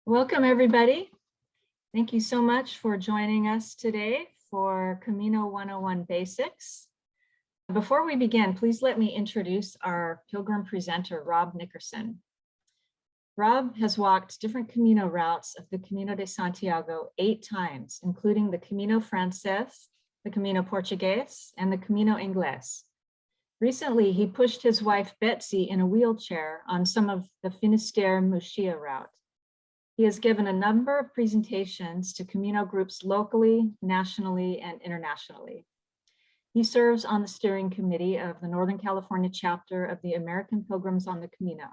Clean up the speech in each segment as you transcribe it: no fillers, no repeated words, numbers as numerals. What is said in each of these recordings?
Welcome, everybody. Thank you so much for joining us today for Camino 101 Basics. Before we begin, please let me introduce our Pilgrim presenter, Rob Nickerson. Rob has walked different Camino routes of the Camino de Santiago 8 times, including the Camino Francés, the Camino Portugués, and the Camino Inglés. Recently, he pushed his wife Betsy in a wheelchair on some of the Finisterre-Muxía route. He has given a number of presentations to Camino groups locally, nationally, and internationally. He serves on the steering committee of the Northern California chapter of the American Pilgrims on the Camino.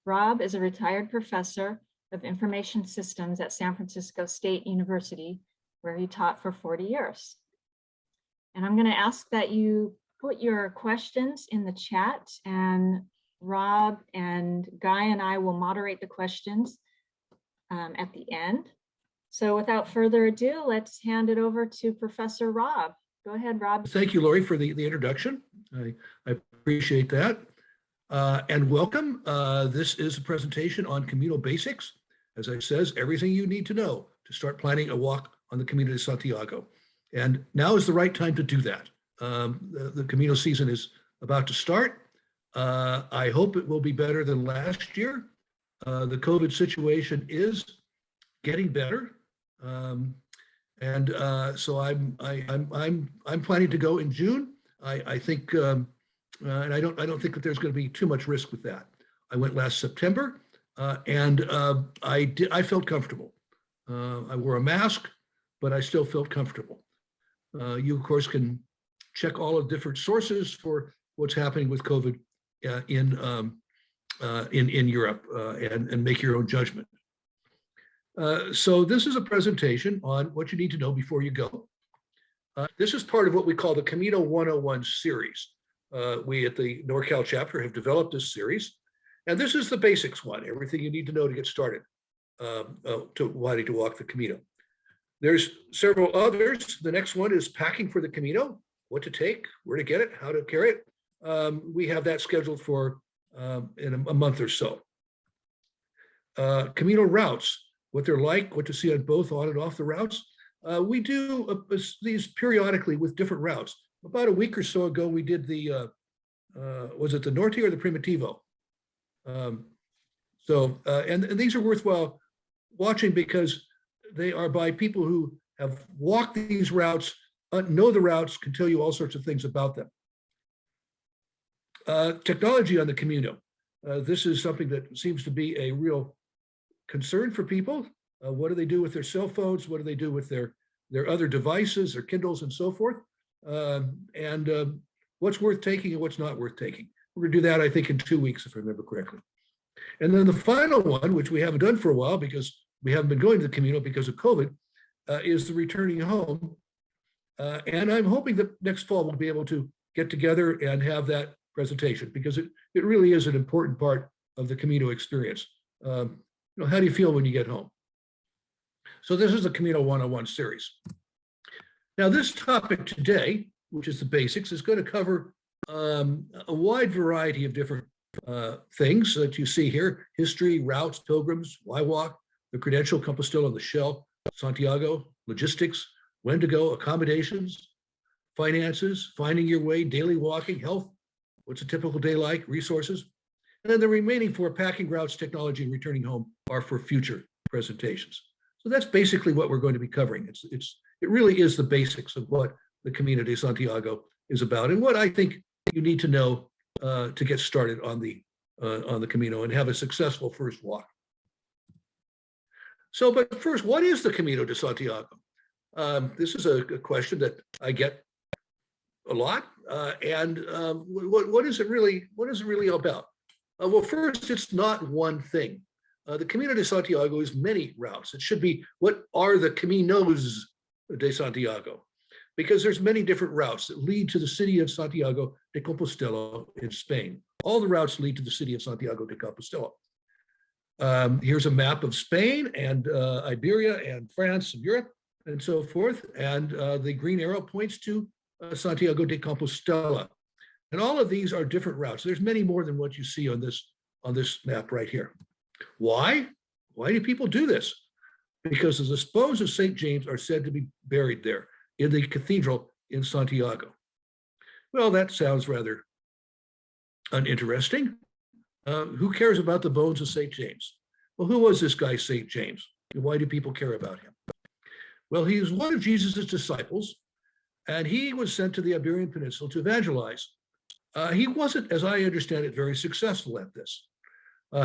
Rob is a retired professor of information systems at San Francisco State University, where he taught for 40 years. And I'm going to ask that you put your questions in the chat, and Rob and Guy and I will moderate the questions at the end. So without further ado, let's hand it over to Professor Rob. Go ahead, Rob. Thank you, Lori, for the introduction. I appreciate that. And welcome. This is a presentation on Camino Basics. As I says, everything you need to know to start planning a walk on the Camino de Santiago. And now is the right time to do that. The Camino season is about to start. I hope it will be better than last year. The COVID situation is getting better, so I'm planning to go in June. I think, and I don't think that there's going to be too much risk with that. I went last September, and I felt comfortable. I wore a mask, but I still felt comfortable. You of course can check all of different sources for what's happening with COVID in Europe and make your own judgment. So this is a presentation on what you need to know before you go. This is part of what we call the Camino 101 series. We at the NorCal chapter have developed this series, and this is the basics one, everything you need to know to get started to wanting to walk the Camino. There's several others. The next one is packing for the Camino, what to take, where to get it, how to carry it. We have that scheduled for in a month or so. Camino routes, what they're like, what to see on both on and off the routes. We do these periodically with different routes. About a week or so ago, we did the, was it the Norte or the Primitivo? And these are worthwhile watching because they are by people who have walked these routes, know the routes, can tell you all sorts of things about them. Technology on the Camino. This is something that seems to be a real concern for people. What do they do with their cell phones? What do they do with their other devices, their Kindles and so forth? What's worth taking and what's not worth taking. We're gonna do that, I think, in 2 weeks, if I remember correctly. And then the final one, which we haven't done for a while because we haven't been going to the Camino because of COVID, is the returning home. And I'm hoping that next fall we'll be able to get together and have that presentation because it really is an important part of the Camino experience. How do you feel when you get home? So this is the Camino 101 series. Now this topic today, which is the basics, is going to cover a wide variety of different things that you see here: history, routes, pilgrims, why walk, the credential, Compostela, the shell, Santiago, logistics, when to go, accommodations, finances, finding your way, daily walking, health, what's a typical day like, resources. And then the remaining 4, packing, routes, technology, and returning home, are for future presentations. So that's basically what we're going to be covering. It really is the basics of what the Camino de Santiago is about and what I think you need to know to get started on the Camino and have a successful first walk. So, but first, what is the Camino de Santiago? This is a question that I get a lot. What is it really about? Well, first, it's not one thing. The Camino de Santiago is many routes. It should be, what are the Caminos de Santiago? Because there's many different routes that lead to the city of Santiago de Compostela in Spain. All the routes lead to the city of Santiago de Compostela. Here's a map of Spain and Iberia and France and Europe and so forth. And the green arrow points to Santiago de Compostela. And all of these are different routes. There's many more than what you see on this map right here. Why? Why do people do this? Because the bones of St. James are said to be buried there in the cathedral in Santiago. Well, that sounds rather uninteresting. Who cares about the bones of St. James? Well, who was this guy, St. James? And why do people care about him? Well, he was one of Jesus's disciples, and he was sent to the Iberian Peninsula to evangelize. He wasn't, as I understand it, very successful at this.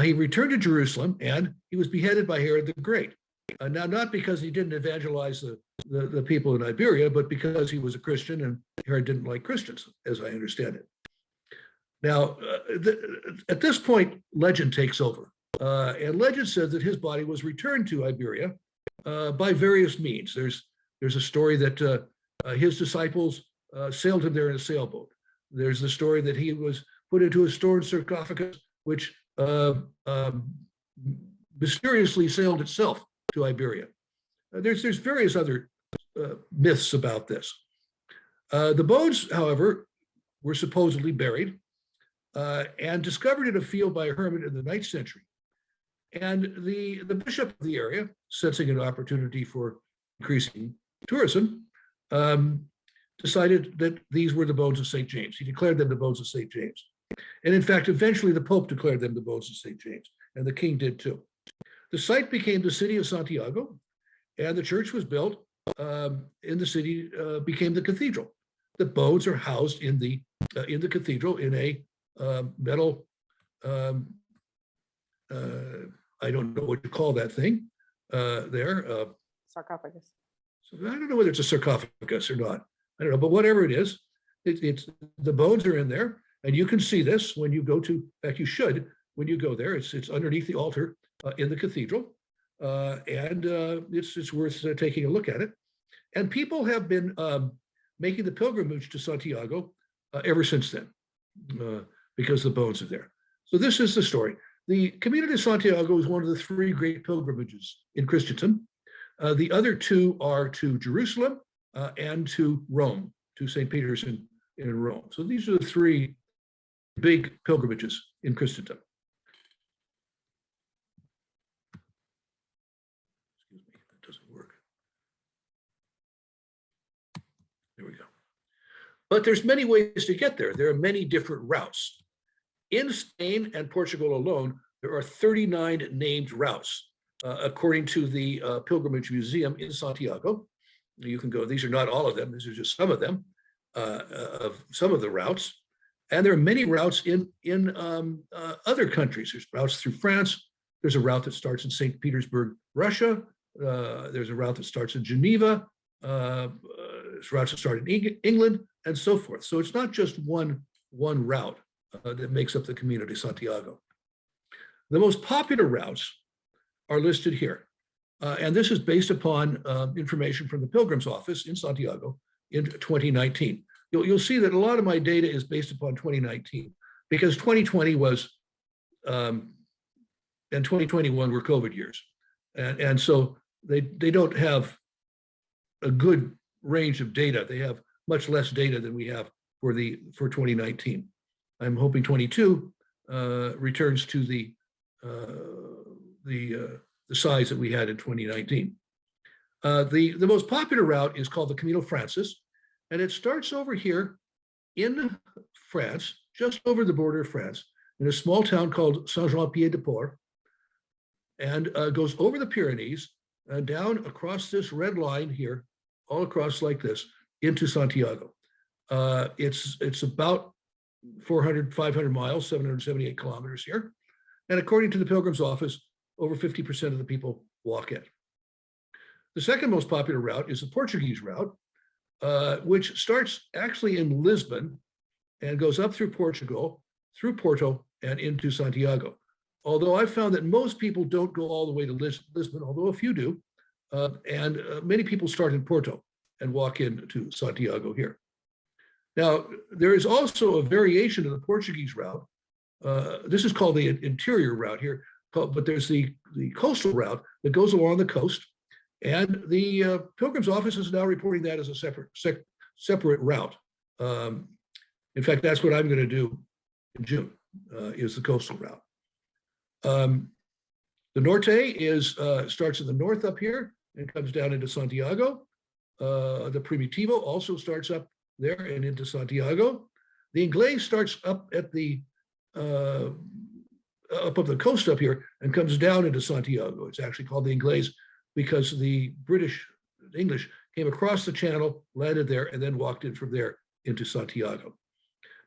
He returned to Jerusalem, and he was beheaded by Herod the Great. Now, not because he didn't evangelize the people in Iberia, but because he was a Christian, and Herod didn't like Christians, as I understand it. Now, at this point, legend takes over. And legend says that his body was returned to Iberia by various means. There's a story that his disciples sailed him there in a sailboat. There's the story that he was put into a stone sarcophagus, which mysteriously sailed itself to Iberia. There's various other myths about this. The bones, however, were supposedly buried and discovered in a field by a hermit in the 9th century. And the bishop of the area, sensing an opportunity for increasing tourism, decided that these were the bones of St. James. He declared them the bones of St. James. And in fact, eventually the Pope declared them the bones of St. James, and the king did too. The site became the city of Santiago, and the church was built in the city, became the cathedral. The bones are housed in the cathedral in a metal, I don't know what you call that thing there. Sarcophagus. So I don't know whether it's a sarcophagus or not. I don't know, but whatever it is, it's the bones are in there, and you can see this when you go to. In fact, you should when you go there. It's underneath the altar in the cathedral, and it's worth taking a look at it. And people have been making the pilgrimage to Santiago ever since then, because the bones are there. So this is the story. The Camino de Santiago is one of the 3 great pilgrimages in Christendom. The other 2 are to Jerusalem and to Rome, to St. Peter's in Rome. So these are the 3 big pilgrimages in Christendom. Excuse me, that doesn't work. There we go. But there's many ways to get there. There are many different routes. In Spain and Portugal alone, there are 39 named routes, according to the Pilgrimage Museum in Santiago. You can go, these are not all of them, these are just some of them, of some of the routes. And there are many routes in other countries. There's routes through France. There's a route that starts in St. Petersburg, Russia. There's a route that starts in Geneva. There's routes that start in England, and so forth. So it's not just one route that makes up the Camino de Santiago. The most popular routes are listed here. And this is based upon information from the Pilgrims office in Santiago in 2019. You'll see that a lot of my data is based upon 2019 because 2020 was, and 2021 were COVID years. And so they don't have a good range of data. They have much less data than we have for 2019. I'm hoping 22 returns to the size that we had in 2019. The most popular route is called the Camino Francis, and it starts over here in France, just over the border of France, in a small town called Saint-Jean-Pied-de-Port, and goes over the Pyrenees and down across this red line here, all across like this, into Santiago. It's about 400, 500 miles, 778 kilometers here. And according to the Pilgrims office, over 50% of the people walk it. The second most popular route is the Portuguese route, which starts actually in Lisbon and goes up through Portugal, through Porto, and into Santiago. Although I found that most people don't go all the way to Lisbon, although a few do, and many people start in Porto and walk into Santiago here. Now, there is also a variation of the Portuguese route. This is called the interior route here, but there's the coastal route that goes along the coast, and the Pilgrims office is now reporting that as a separate route. In fact, that's what I'm going to do in June, is the coastal route. The The Norte is starts in the north up here and comes down into Santiago. The Primitivo also starts up there and into Santiago. The Inglés starts up at the up the coast up here and comes down into Santiago. It's actually called the Inglés because the English came across the channel, landed there, and then walked in from there into Santiago.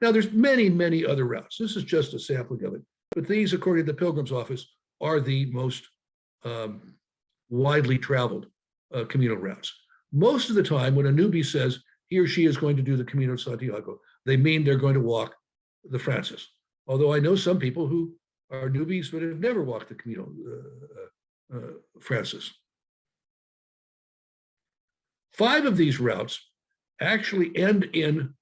Now, there's many, many other routes. This is just a sampling of it. But these, according to the Pilgrim's Office, are the most widely traveled Camino routes. Most of the time, when a newbie says he or she is going to do the Camino de Santiago, they mean they're going to walk the Francis. Although I know some people who are newbies but have never walked the Camino Francis. 5 of these routes actually end in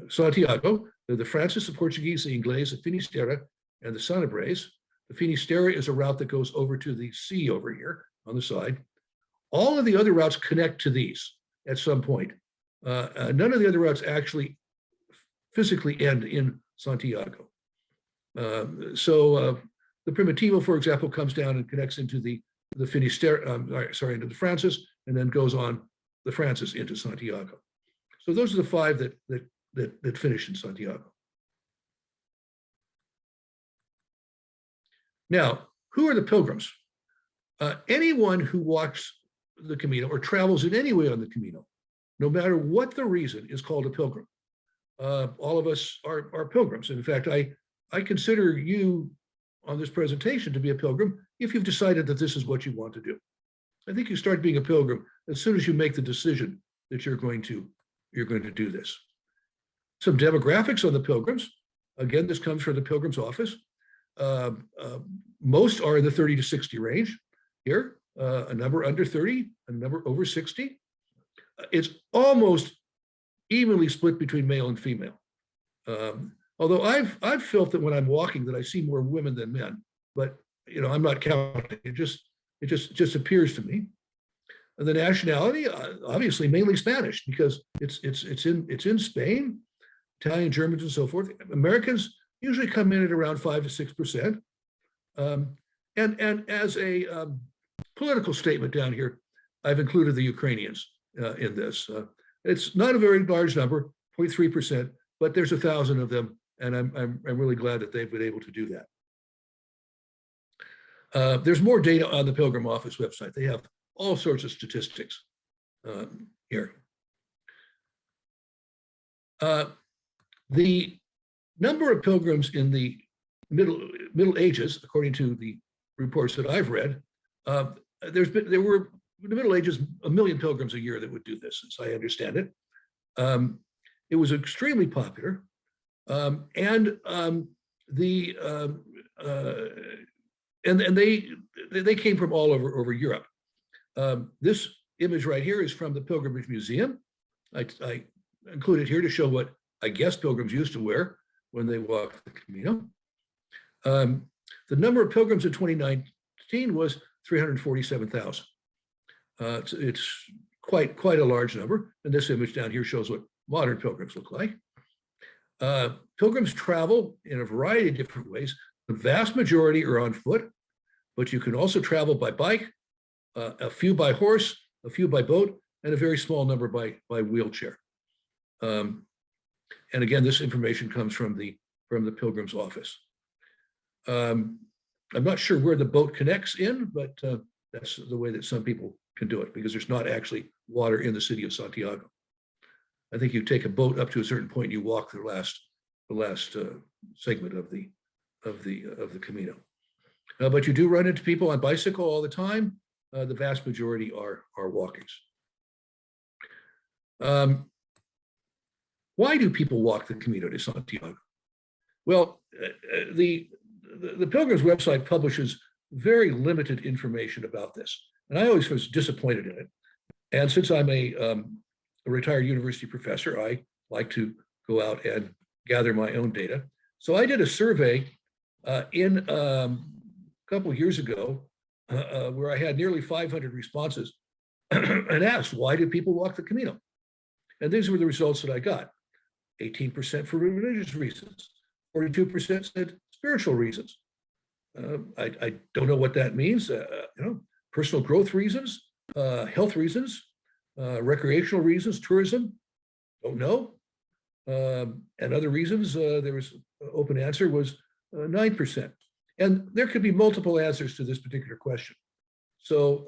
Santiago. They're the Francis, the Portuguese, the Inglés, the Finisterre, and the Sanabres. The Finisterre is a route that goes over to the sea over here on the side. All of the other routes connect to these at some point. None of the other routes actually physically end in Santiago. The Primitivo, for example, comes down and connects into the Finisterre, into the Francis, and then goes on the Francis into Santiago. So those are the 5 that finish in Santiago. Now, who are the pilgrims? Anyone who walks the Camino or travels in any way on the Camino, no matter what the reason, is called a pilgrim. All of us are pilgrims. In fact, I consider you on this presentation to be a pilgrim if you've decided that this is what you want to do. I think you start being a pilgrim as soon as you make the decision that you're going to do this. Some demographics on the pilgrims. Again, this comes from the Pilgrim's Office. Most are in the 30 to 60 range. Here, a number under 30, a number over 60. It's almost evenly split between male and female. Although I've felt that when I'm walking that I see more women than men, but I'm not counting. It just appears to me. And the nationality, obviously, mainly Spanish because it's in Spain, Italian, Germans, and so forth. Americans usually come in at around 5 to 6%. And as a political statement down here, I've included the Ukrainians in this. It's not a very large number, 0.3%, but there's 1,000 of them, and I'm really glad that they've been able to do that. There's more data on the Pilgrim Office website. They have all sorts of statistics here. The number of pilgrims in the Middle Ages, according to the reports that I've read, there were in the Middle Ages 1 million pilgrims a year that would do this, as I understand it. It was extremely popular, and they came from all over Europe. This image right here is from the Pilgrimage Museum. I included here to show what I guess pilgrims used to wear when they walked the Camino. The number of pilgrims in 2019 was 347,000. It's quite a large number. And this image down here shows what modern pilgrims look like. Pilgrims travel in a variety of different ways. The vast majority are on foot, but you can also travel by bike, a few by horse, a few by boat, and a very small number by wheelchair. And again, this information comes from the Pilgrim's Office. I'm not sure where the boat connects in, but that's the way that some people can do it because there's not actually water in the city of Santiago. I think you take a boat up to a certain point and you walk the last segment of the Camino. But you do run into people on bicycle all the time. The vast majority are walkings. Why do people walk the Camino de Santiago? Well, the Pilgrim's website publishes very limited information about this, and I always was disappointed in it. And since I'm a retired university professor, I like to go out and gather my own data. So I did a survey in a couple of years ago where I had nearly 500 responses and asked, why do people walk the Camino? And these were the results that I got. 18% for religious reasons, 42% said spiritual reasons, I don't know what that means. Personal growth reasons, health reasons, recreational reasons, tourism, don't know. And other reasons, there was open answer was 9%. And there could be multiple answers to this particular question. So,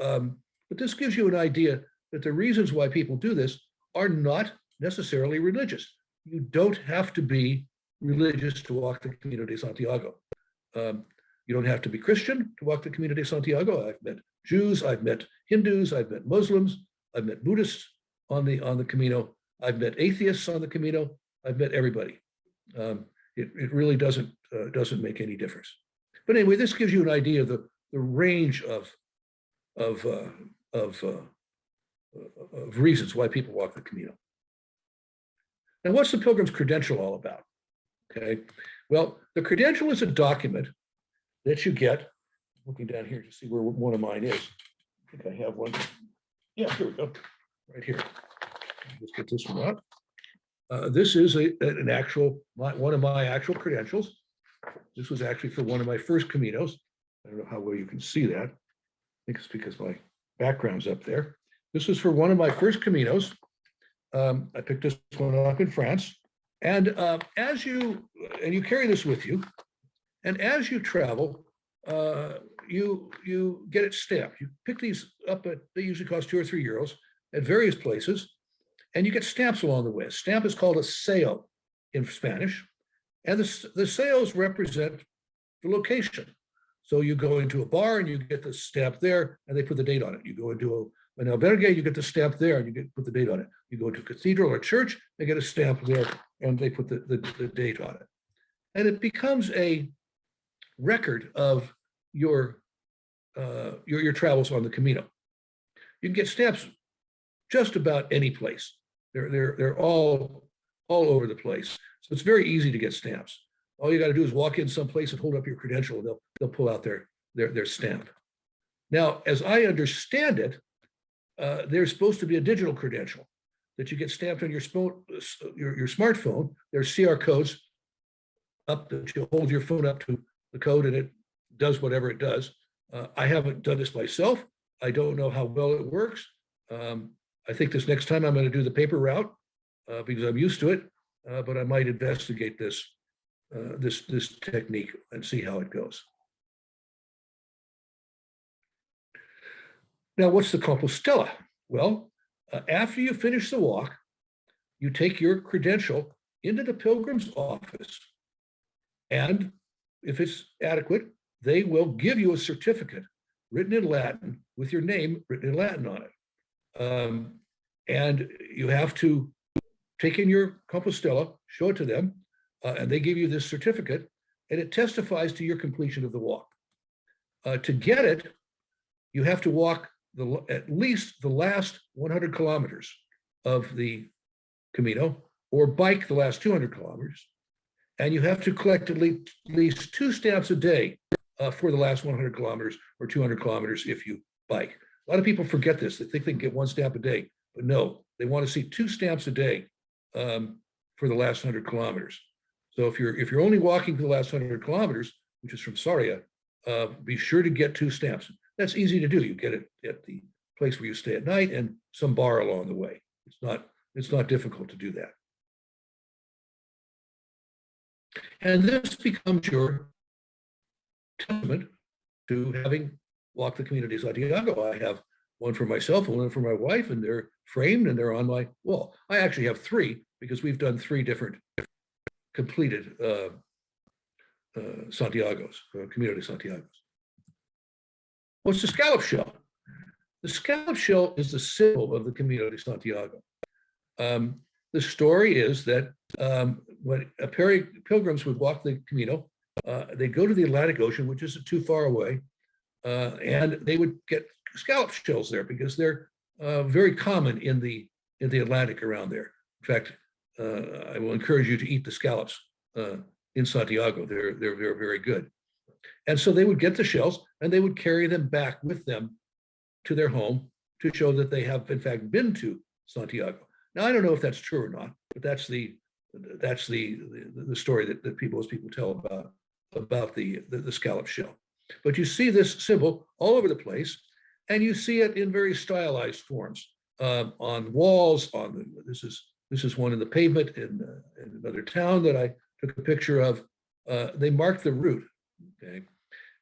but this gives you an idea that the reasons why people do this are not necessarily religious. You don't have to be religious to walk the Camino de Santiago. You don't have to be Christian to walk the Camino de Santiago. I've met Jews, I've met Hindus, I've met Muslims, I've met Buddhists on the Camino. I've met atheists on the Camino. I've met everybody. It really doesn't make any difference. But anyway, this gives you an idea of the range of reasons why people walk the Camino. Now, what's the Pilgrim's credential all about? Okay, well, the credential is a document that you get. Looking down here to see where one of mine is. I think I have one. Yeah, here we go. Right here. Let's get this one out. This is one of my actual credentials. This was actually for one of my first Caminos. I don't know how well you can see that. I think it's because my background's up there. This was for one of my first Caminos. I picked this one up in France. And you carry this with you, and as you travel, you get it stamped. You pick these up they usually cost €2 or €3 at various places, and you get stamps along the way. A stamp is called a sello in Spanish, and the sellos represent the location. So you go into a bar and you get the stamp there, and they put the date on it. You go into an albergue, you get the stamp there, and put the date on it. You go to a cathedral or church, they get a stamp there, and they put the date on it. And it becomes a record of your travels on the Camino. You can get stamps just about any place. They're all over the place. So it's very easy to get stamps. All you got to do is walk in someplace and hold up your credential, and they'll pull out their stamp. Now, as I understand it, there's supposed to be a digital credential that you get stamped on your smartphone. There's CR codes up that you hold your phone up to the code, and it does whatever it does. I haven't done this myself. I don't know how well it works. I think this next time I'm going to do the paper route because I'm used to it, but I might investigate this technique and see how it goes. Now, what's the Compostela? Well, after you finish the walk, you take your credential into the Pilgrim's office, and if it's adequate, they will give you a certificate written in Latin with your name written in Latin on it. And you have to take in your Compostela, show it to them, and they give you this certificate, and it testifies to your completion of the walk. To get it, you have to walk at least the last 100 kilometers of the Camino, or bike the last 200 kilometers. And you have to collect at least 2 stamps a day for the last 100 kilometers or 200 kilometers if you bike. A lot of people forget this. They think they can get 1 stamp a day, but no, they want to see 2 stamps a day for the last 100 kilometers. So if you're only walking for the last 100 kilometers, which is from Soria, be sure to get 2 stamps. That's easy to do. You get it at the place where you stay at night and some bar along the way. It's not difficult to do that. And this becomes your testament to having walked the Camino de Santiago. I have one for myself and one for my wife, and they're framed and they're on my wall. I actually have 3 because we've done 3 different completed Santiagos, Camino de Santiagos. What's the scallop shell? The scallop shell is the symbol of the Camino de Santiago. The story is that when pilgrims would walk the Camino, they'd go to the Atlantic Ocean, which isn't too far away, and they would get scallop shells there because they're very common in the Atlantic around there. In fact, I will encourage you to eat the scallops in Santiago. They're very good. And so they would get the shells and they would carry them back with them to their home to show that they have in fact been to Santiago. Now, I don't know if that's true or not, but that's the story that most people tell about the scallop shell. But you see this symbol all over the place, and you see it in very stylized forms on walls. This is one in the pavement in another town that I took a picture of. They mark the route, okay,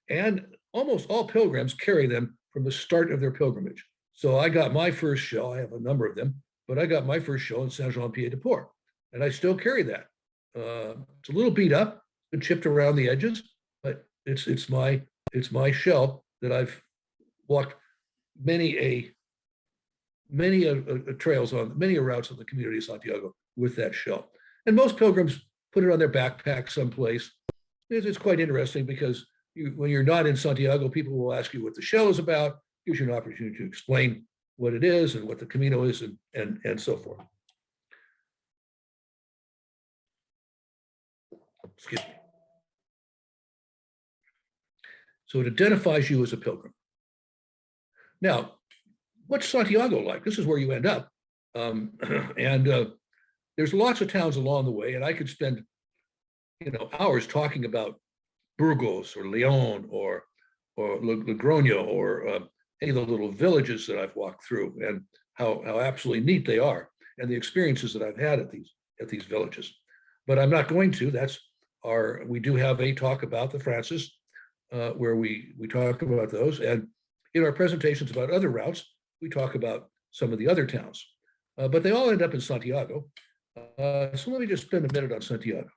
and almost all pilgrims carry them from the start of their pilgrimage. So I got my first shell. I have a number of them, but I got my first shell in Saint-Jean-Pied-de-Port, and I still carry that. It's a little beat up, been chipped around the edges, but it's my shell that I've walked many trails on, many routes on the Community of Santiago with that shell. And most pilgrims put it on their backpack someplace. It's quite interesting because when you're not in Santiago, people will ask you what the shell is about, gives you an opportunity to explain what it is and what the Camino is and so forth. Excuse me. So it identifies you as a pilgrim. Now, what's Santiago like? This is where you end up. There's lots of towns along the way, and I could spend, hours talking about Burgos or Leon or Logroño or any of the little villages that I've walked through and how absolutely neat they are and the experiences that I've had at these villages. But I'm not going to. We do have a talk about the Francis where we talk about those, and in our presentations about other routes, we talk about some of the other towns, but they all end up in Santiago. So let me just spend a minute on Santiago.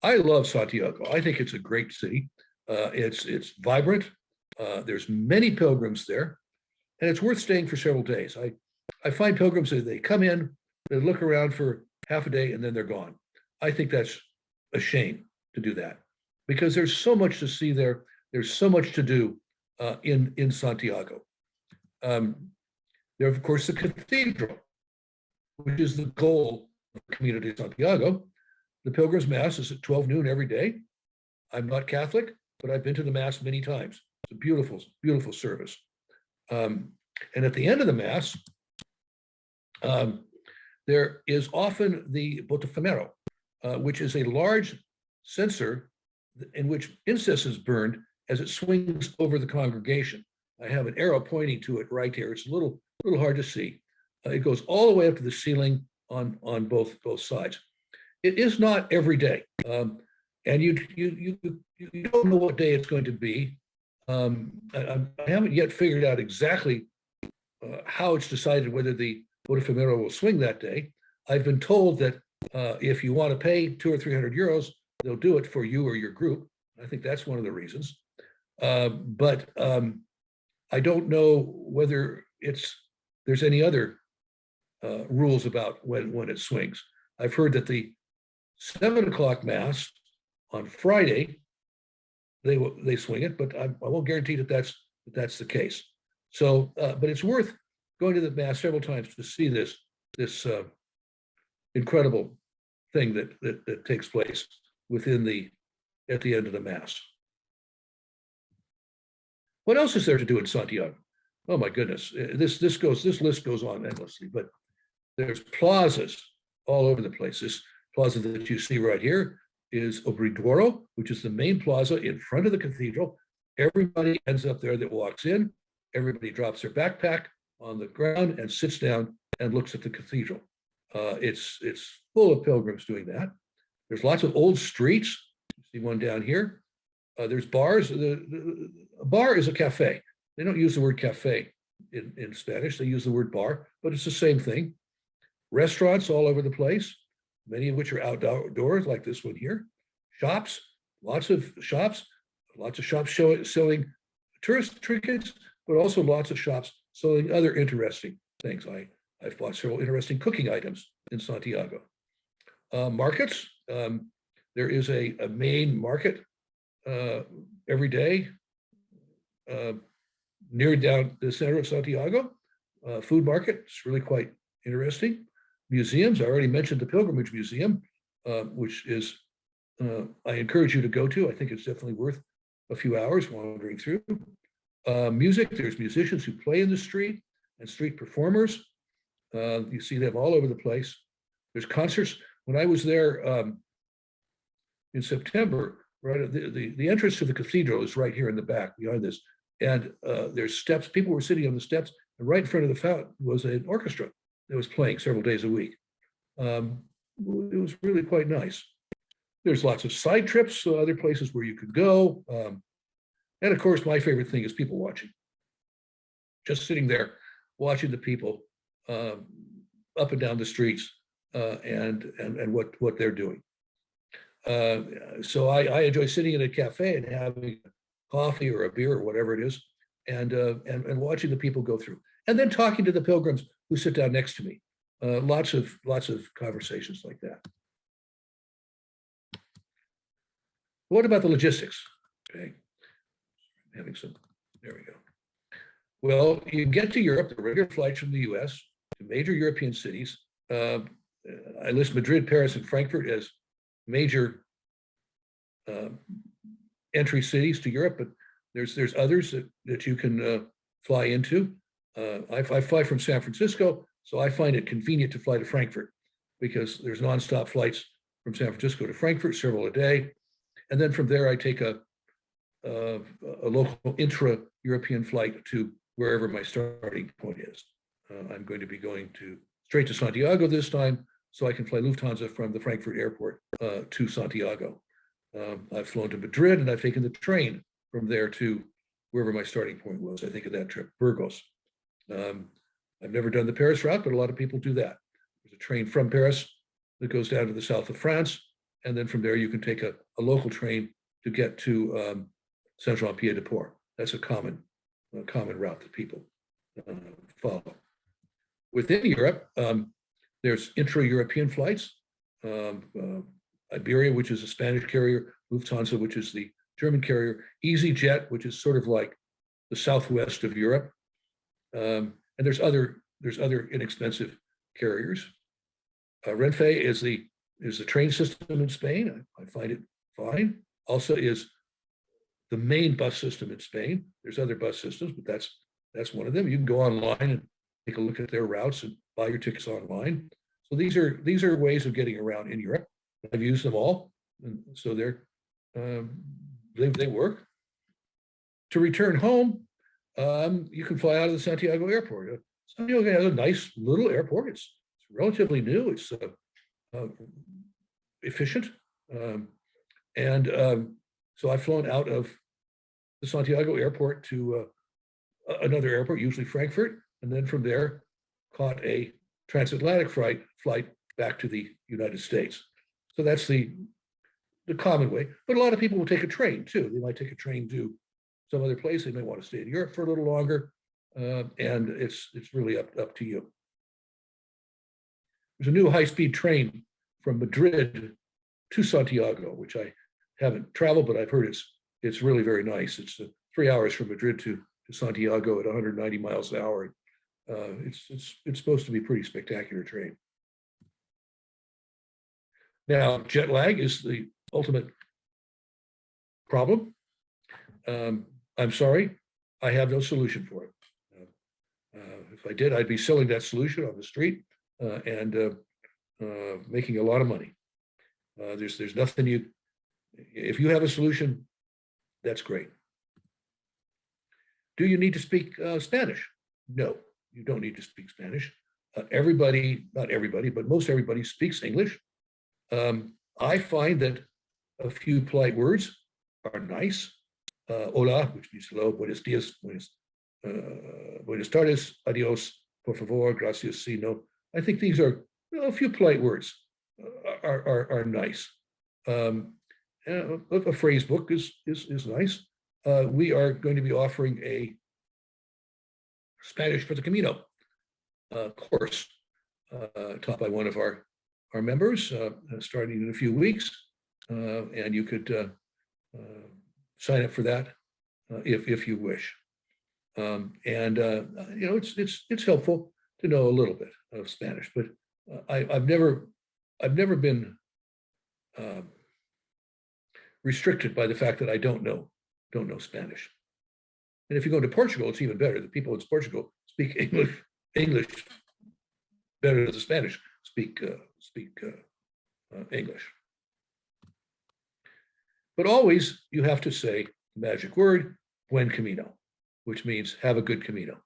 I love Santiago. I think it's a great city. It's vibrant. There's many pilgrims there, and it's worth staying for several days. I find pilgrims that they come in, they look around for half a day, and then they're gone. I think that's a shame to do that because there's so much to see there. There's so much to do in Santiago. There, of course, the cathedral, which is the goal of the Community of Santiago. The Pilgrim's Mass is at 12 noon every day. I'm not Catholic, but I've been to the Mass many times. It's a beautiful, beautiful service. And at the end of the Mass, there is often the botafumeiro, which is a large censer in which incense is burned as it swings over the congregation. I have an arrow pointing to it right here. It's a little hard to see. It goes all the way up to the ceiling on both sides. It is not every day, and you don't know what day it's going to be. I haven't yet figured out exactly how it's decided whether the botafumeiro will swing that day. I've been told that if you want to pay 200 or 300 euros, they'll do it for you or your group. I think that's one of the reasons. But I don't know whether there's any other rules about when it swings. I've heard that the 7 o'clock Mass on Friday, they swing it, but I won't guarantee that that's the case. So, but it's worth going to the Mass several times to see this incredible thing that takes place at the end of the Mass. What else is there to do in Santiago? Oh my goodness, this list goes on endlessly, but there's plazas all over the place. This plaza that you see right here is Obriduoro, which is the main plaza in front of the cathedral. Everybody ends up there that walks in. Everybody drops their backpack on the ground and sits down and looks at the cathedral. It's full of pilgrims doing that. There's lots of old streets. You see one down here. There's bars. A bar is a cafe. They don't use the word cafe in Spanish. They use the word bar, but it's the same thing. Restaurants all over the place, many of which are outdoors, like this one here. Shops, lots of shops selling tourist trinkets, but also lots of shops selling other interesting things. I've bought several interesting cooking items in Santiago. Markets, there is a main market every day near down the center of Santiago. Food market, it's really quite interesting. Museums, I already mentioned the Pilgrimage Museum, which is, I encourage you to go to. I think it's definitely worth a few hours wandering through. Music, there's musicians who play in the street and street performers. You see them all over the place. There's concerts. When I was there in September, right. The entrance to the cathedral is right here in the back behind this. And there's steps. People were sitting on the steps, and right in front of the fountain was an orchestra that was playing several days a week. It was really quite nice. There's lots of side trips, so other places where you could go. And of course, my favorite thing is people watching. Just sitting there, watching the people up and down the streets and what they're doing. So I enjoy sitting in a cafe and having coffee or a beer or whatever it is, and watching the people go through, and then talking to the pilgrims who sit down next to me. Lots of conversations like that. What about the logistics? Okay, having some. There we go. Well, you get to Europe, the regular flights from the U.S. to major European cities. I list Madrid, Paris, and Frankfurt as major entry cities to Europe, but there's others that you can fly into. I fly from San Francisco, so I find it convenient to fly to Frankfurt because there's nonstop flights from San Francisco to Frankfurt, several a day, and then from there I take a local intra-European flight to wherever my starting point is. I'm going to be going straight to Santiago this time, so I can fly Lufthansa from the Frankfurt airport to Santiago. I've flown to Madrid, and I've taken the train from there to wherever my starting point was. I think of that trip, Burgos. I've never done the Paris route, but a lot of people do that. There's a train from Paris that goes down to the south of France, and then from there you can take a local train to get to Saint-Jean-Pied-de-Port. That's a common route that people follow. Within Europe, there's intra-European flights. Iberia, which is a Spanish carrier, Lufthansa, which is the German carrier, EasyJet, which is sort of like the southwest of Europe, and there's other inexpensive carriers. Renfe is the train system in Spain. I find it fine. Also is the main bus system in Spain. There's other bus systems, but that's one of them. You can go online and take a look at their routes and buy your tickets online. So these are ways of getting around in Europe. I've used them all, and so they work. To return home, you can fly out of the Santiago airport. Santiago has a nice little airport. It's relatively new. It's efficient, so I've flown out of the Santiago airport to another airport, usually Frankfurt, and then from there caught a transatlantic flight back to the United States. So that's the common way. But a lot of people will take a train too. They might take a train to some other place. They may want to stay in Europe for a little longer, and it's really up to you. There's a new high-speed train from Madrid to Santiago, which I haven't traveled, but I've heard it's really very nice. It's 3 hours from Madrid to Santiago at 190 miles an hour. It's supposed to be a pretty spectacular train. Now, jet lag is the ultimate problem. I'm sorry, I have no solution for it. If I did, I'd be selling that solution on the street and making a lot of money. There's nothing if you have a solution, that's great. Do you need to speak Spanish? No, you don't need to speak Spanish. Everybody, not everybody, but most everybody speaks English. I find that a few polite words are nice. Hola, which means hello, buenos dias, buenas tardes, adios, por favor, gracias, si, no. I think these are a few polite words are nice. A phrase book is nice. We are going to be offering a Spanish for the Camino course taught by one of our members starting in a few weeks, and you could sign up for that if you wish. It's helpful to know a little bit of Spanish, but I've never been restricted by the fact that I don't know Spanish. And if you go to Portugal, it's even better. The people in Portugal speak English better than the Spanish speak English. But always you have to say the magic word, buen camino, which means have a good Camino.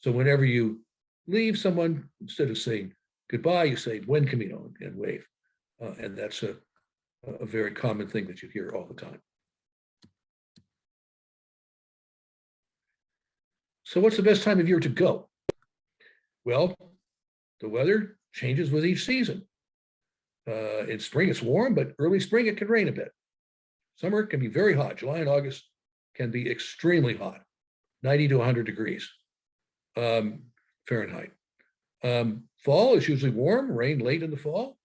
So whenever you leave someone, instead of saying goodbye, you say buen camino and wave. And that's a very common thing that you hear all the time. So what's the best time of year to go? Well, the weather changes with each season. In spring, it's warm, but early spring, it can rain a bit. Summer can be very hot. July and August can be extremely hot, 90 to 100 degrees Fahrenheit. Fall is usually warm, rain late in the fall.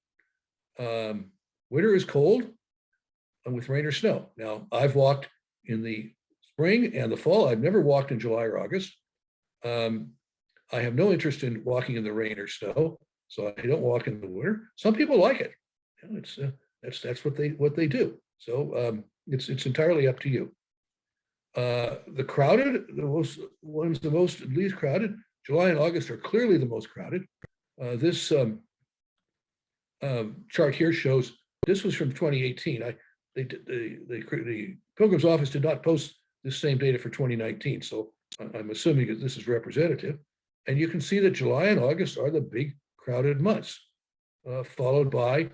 Winter is cold with rain or snow. Now, I've walked in the spring and the fall. I've never walked in July or August. I have no interest in walking in the rain or snow, so I don't walk in the winter. Some people like it. You know, that's what they do. So it's entirely up to you. The crowded, the most least crowded. July and August are clearly the most crowded. This chart here shows, this was from 2018. The Pilgrim's office did not post this same data for 2019, so I'm assuming that this is representative. And you can see that July and August are the big crowded months, followed by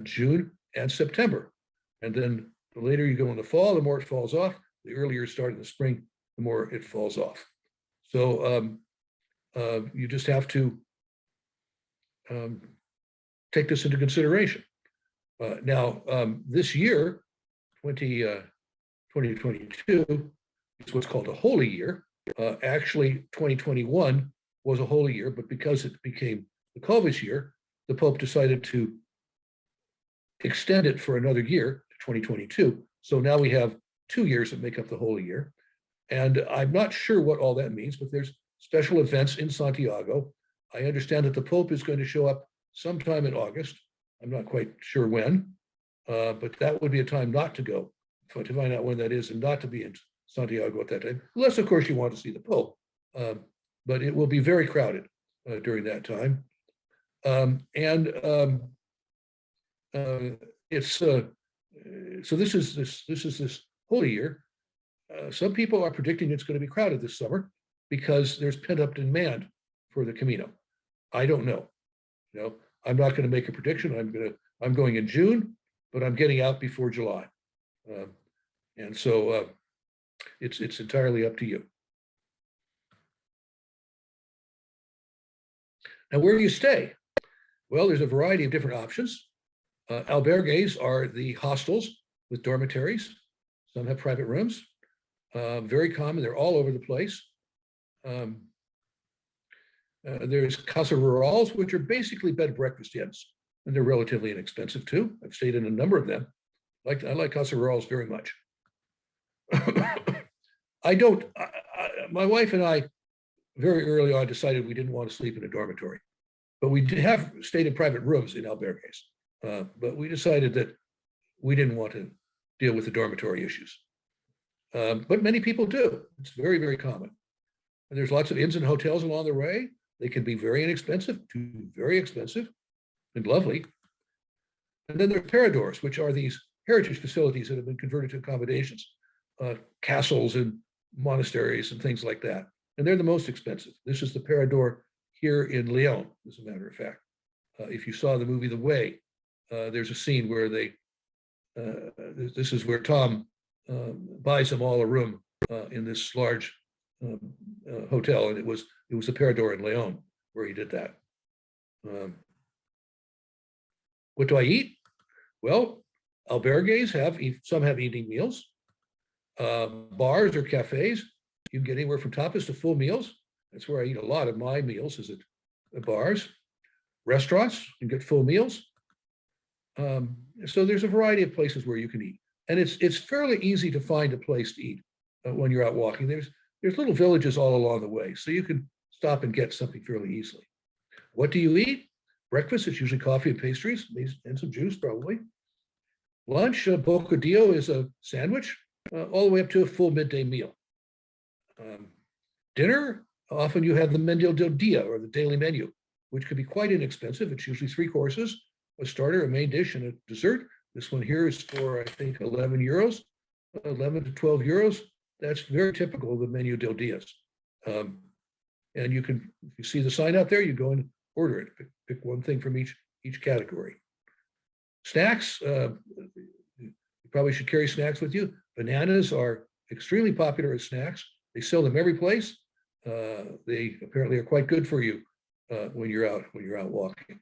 June and September. And then the later you go in the fall, the more it falls off. The earlier you start in the spring, the more it falls off. So you just have to take this into consideration. Now, this year, 2022, is what's called a holy year. Actually, 2021 was a holy year, but because it became the COVID year, the Pope decided to extend it for another year to 2022. So now we have 2 years that make up the holy year. And I'm not sure what all that means, but there's special events in Santiago. I understand that the Pope is going to show up sometime in August. I'm not quite sure when, but that would be a time not to go, to find out when that is and not to be in Santiago at that time, unless of course you want to see the Pope. But it will be very crowded during that time. It's so this is this holy year. Some people are predicting it's going to be crowded this summer because there's pent-up demand for the Camino. I don't know. You know, I'm not going to make a prediction. I'm going in June, but I'm getting out before July, and so it's entirely up to you. Now, where do you stay? Well, there's a variety of different options. Albergues are the hostels with dormitories. Some have private rooms. Very common. They're all over the place. There's casa rurals, which are basically bed and breakfast inns, and they're relatively inexpensive too. I've stayed in a number of them. I like casa rurals very much. My wife and I very early on decided we didn't want to sleep in a dormitory, but we did have stayed in private rooms in albergues. But we decided that we didn't want to deal with the dormitory issues. But many people do. It's very, very common. And there's lots of inns and hotels along the way. They can be very inexpensive to very expensive and lovely. And then there are paradors, which are these heritage facilities that have been converted to accommodations, castles and monasteries and things like that. And they're the most expensive. This is the Parador here in León, as a matter of fact. If you saw the movie The Way, there's a scene where this is where Tom buys them all a room in this large hotel, and it was the Parador in León where he did that. What do I eat? Well, albergues some have evening meals. Bars or cafes, you can get anywhere from tapas to full meals. That's where I eat a lot of my meals, is at bars. Restaurants, you can get full meals. So there's a variety of places where you can eat. And it's fairly easy to find a place to eat when you're out walking. There's little villages all along the way, so you can stop and get something fairly easily. What do you eat? Breakfast, it's usually coffee and pastries, and some juice probably. Lunch, bocadillo is a sandwich, all the way up to a full midday meal. Dinner, often you have the menú del día, or the daily menu, which can be quite inexpensive. It's usually 3 courses, a starter, a main dish, and a dessert. This one here is for, I think, 11 euros, 11 to 12 euros. That's very typical of the Menu del Dias. And you can, if you see the sign out there, you go and order it. Pick one thing from each category. Snacks, you probably should carry snacks with you. Bananas are extremely popular as snacks. They sell them every place. They apparently are quite good for you when you're out walking.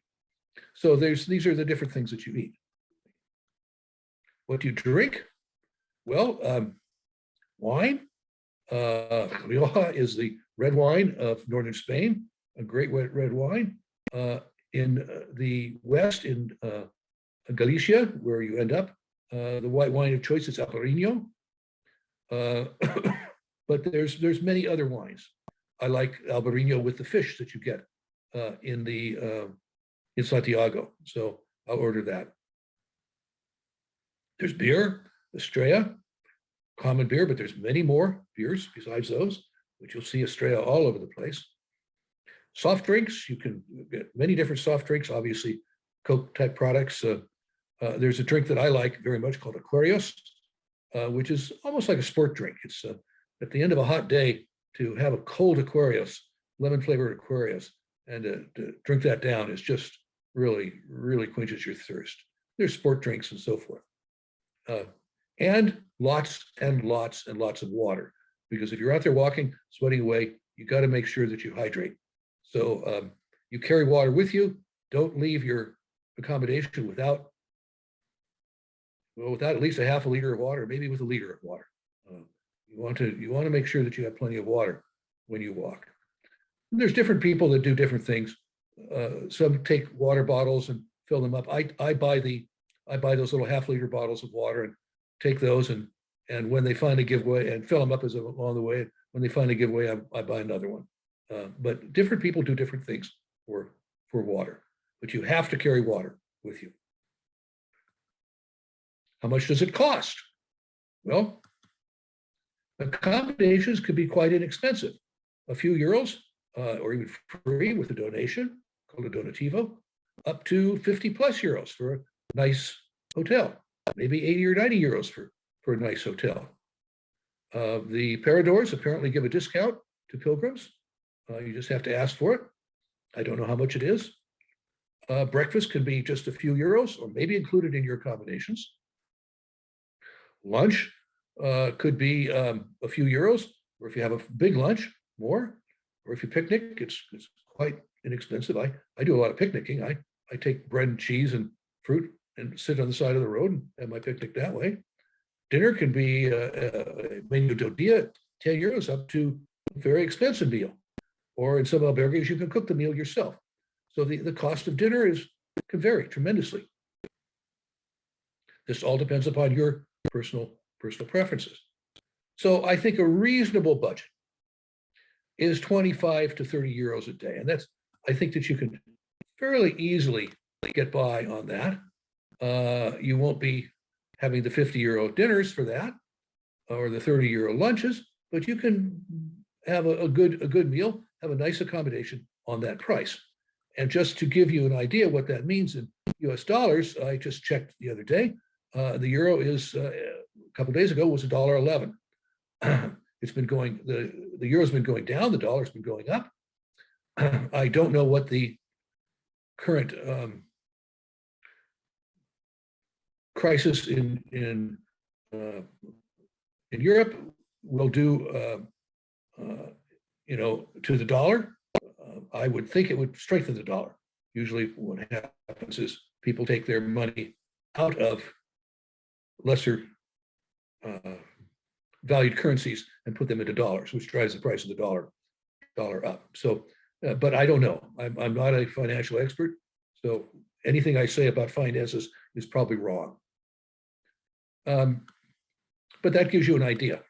So these are the different things that you eat. What do you drink? Well, wine. Rioja is the red wine of northern Spain, a great red wine. In the west, in Galicia, where you end up, the white wine of choice is Albarino. But there's many other wines. I like Albarino with the fish that you get in Santiago. So I'll order that. There's beer, Estrella, common beer, but there's many more beers besides those, which you'll see Estrella all over the place. Soft drinks, you can get many different soft drinks, obviously Coke type products. There's a drink that I like very much called Aquarius, which is almost like a sport drink. It's at the end of a hot day to have a cold Aquarius, lemon flavored Aquarius, and to drink that down is just really, really quenches your thirst. There's sport drinks and so forth. And lots and lots and lots of water, because if you're out there walking, sweating away, you got to make sure that you hydrate. So you carry water with you. Don't leave your accommodation without at least a half a liter of water, maybe with a liter of water. You want to make sure that you have plenty of water when you walk. And there's different people that do different things. Some take water bottles and fill them up. I buy those little half-liter bottles of water and take those, and when they finally give way, and fill them up as along the way. When they finally give way, I buy another one. But different people do different things for water. But you have to carry water with you. How much does it cost? Well, accommodations could be quite inexpensive. A few euros, or even free with a donation, called a donativo, up to 50 plus euros for a nice hotel, maybe 80 or 90 euros for a nice hotel. The Paradors apparently give a discount to pilgrims. You just have to ask for it. I don't know how much it is. Breakfast can be just a few euros or maybe included in your accommodations. Lunch could be a few euros, or if you have a big lunch, more. Or if you picnic, it's quite inexpensive. I do a lot of picnicking. I take bread and cheese and fruit and sit on the side of the road and have my picnic that way. Dinner can be a menu del dia, 10 euros up to a very expensive meal. Or in some albergues, you can cook the meal yourself. So the cost of dinner can vary tremendously. This all depends upon your personal preferences. So I think a reasonable budget is 25 to 30 euros a day. And I think that you can fairly easily get by on that. You won't be having the 50 euro dinners for that, or the 30 euro lunches, but you can have a good meal, have a nice accommodation on that price. And just to give you an idea what that means in US dollars, I just checked the other day, the euro is, a couple of days ago, was $1.11. It's been going, the euro's been going down, the dollar's been going up. I don't know what the current crisis in Europe will do, to the dollar. I would think it would strengthen the dollar. Usually what happens is people take their money out of lesser valued currencies and put them into dollars, which drives the price of the dollar up. So, but I don't know. I'm not a financial expert, so anything I say about finances is probably wrong. But that gives you an idea.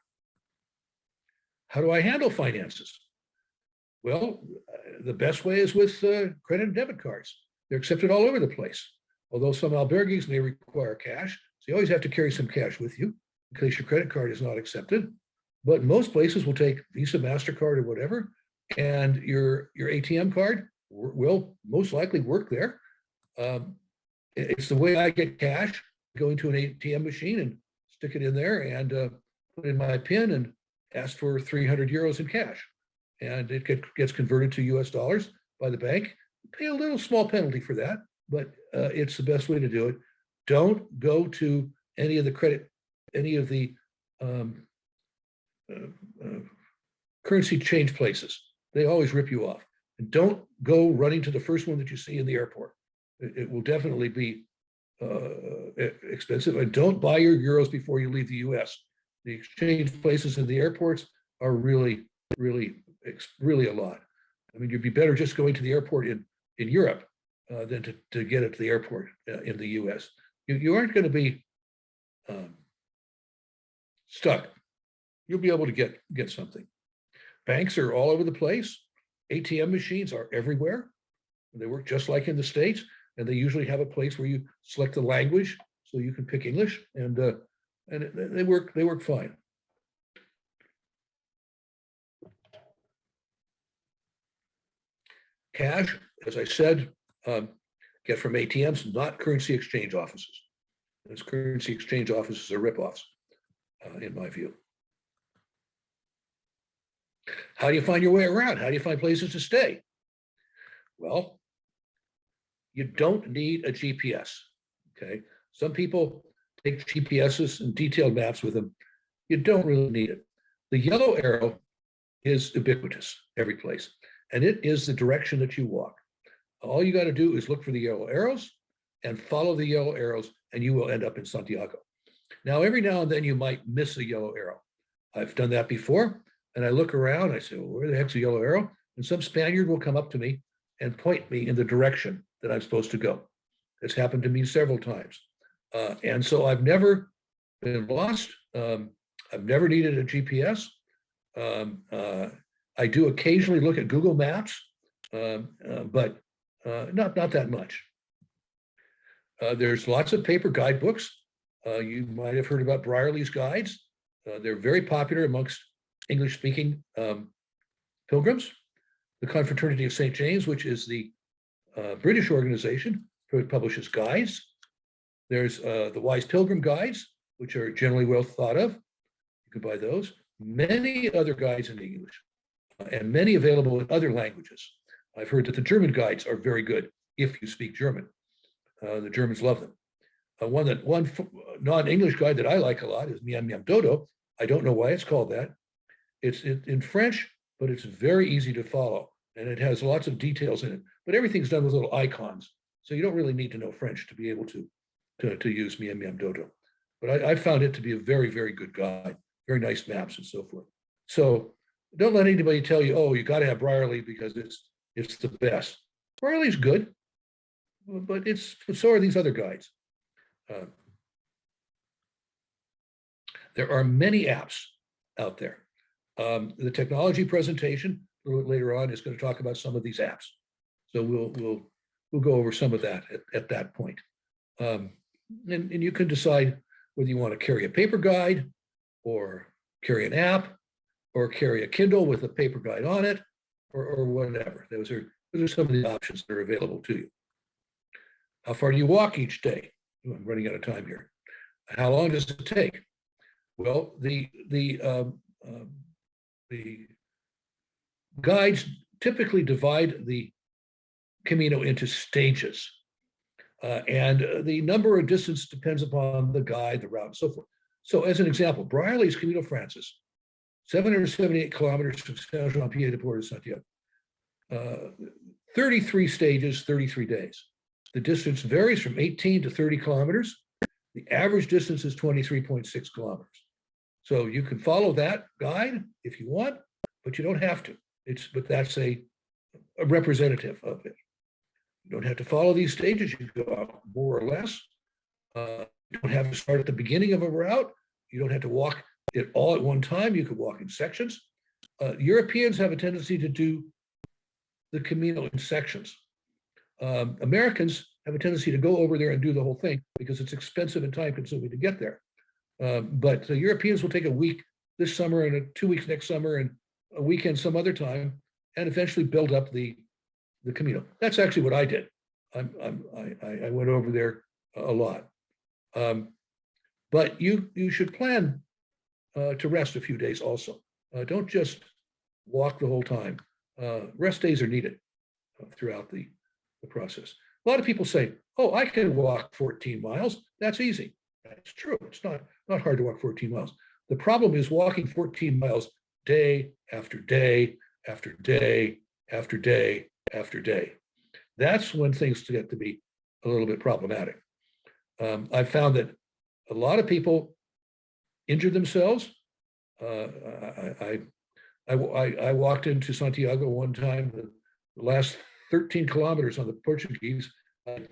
How do I handle finances? Well, the best way is with credit and debit cards. They're accepted all over the place. Although some albergues may require cash, so you always have to carry some cash with you in case your credit card is not accepted. But most places will take Visa, MasterCard, or whatever, and your ATM card will most likely work there. It's the way I get cash. go into an ATM machine and stick it in there and put in my PIN and ask for 300 euros in cash. And it gets converted to US dollars by the bank. Pay a little small penalty for that, but it's the best way to do it. Don't go to any of the currency change places. They always rip you off. And don't go running to the first one that you see in the airport. It will definitely be expensive. And don't buy your euros before you leave the US. The exchange places in the airports are really a lot. I mean, you'd be better just going to the airport in Europe than to get it to the airport in the US. You aren't going to be stuck. You'll be able to get something. Banks are all over the place. ATM machines are everywhere. They work just like in the States, and they usually have a place where you select the language so you can pick English, and they work fine. Cash, as I said, get from ATMs, not currency exchange offices. Those currency exchange offices are ripoffs, in my view. How do you find your way around? How do you find places to stay? Well, you don't need a GPS, okay? Some people take GPSs and detailed maps with them. You don't really need it. The yellow arrow is ubiquitous every place, and it is the direction that you walk. All you got to do is look for the yellow arrows and follow the yellow arrows, and you will end up in Santiago. Now, every now and then you might miss a yellow arrow. I've done that before, and I look around, I say, well, where the heck's the yellow arrow? And some Spaniard will come up to me and point me in the direction that I'm supposed to go. It's happened to me several times. And so I've never been lost. I've never needed a GPS. I do occasionally look at Google Maps, but not that much. There's lots of paper guidebooks. You might have heard about Brierley's guides. They're very popular amongst English-speaking pilgrims. The Confraternity of St. James, which is the British organization, publishes guides. There's the Wise Pilgrim guides, which are generally well thought of. You can buy those. Many other guides in English, and many available in other languages. I've heard that the German guides are very good if you speak German. The Germans love them. One non-English guide that I like a lot is Miam Miam Dodo. I don't know why it's called that. It's in French, but it's very easy to follow, and it has lots of details in it. But everything's done with little icons, so you don't really need to know French to be able to use Miam Miam Dodo. But I found it to be a very, very good guide, very nice maps and so forth. So don't let anybody tell you, oh, you got to have Brierley because it's the best. Brierley's good, but so are these other guides. There are many apps out there. The technology presentation a little bit later on is going to talk about some of these apps. So we'll go over some of that at that point. And you can decide whether you want to carry a paper guide or carry an app or carry a Kindle with a paper guide on it or whatever. Those are some of the options that are available to you. How far do you walk each day? I'm running out of time here. How long does it take? Well, the guides typically divide the Camino into stages. And the number of distance depends upon the guide, the route, and so forth. So as an example, Brierley's Camino Francis, 778 kilometers from San Juan de Puerto Santiago, 33 stages, 33 days. The distance varies from 18 to 30 kilometers. The average distance is 23.6 kilometers. So you can follow that guide if you want, but you don't have to. But that's a representative of it. You don't have to follow these stages. You can go out more or less. You don't have to start at the beginning of a route. You don't have to walk it all at one time. You can walk in sections. Europeans have a tendency to do the Camino in sections. Americans have a tendency to go over there and do the whole thing because it's expensive and time consuming to get there. But the Europeans will take a week this summer and 2 weeks next summer and a weekend some other time and eventually build up the Camino. That's actually what I did. I went over there a lot. But you should plan to rest a few days also. Don't just walk the whole time. Rest days are needed throughout the process. A lot of people say, oh, I can walk 14 miles. That's easy. That's true. It's not hard to walk 14 miles. The problem is walking 14 miles day after day after day after day after day. That's when things get to be a little bit problematic. I've found that a lot of people injure themselves. I walked into Santiago one time, the last 13 kilometers on the Portuguese. I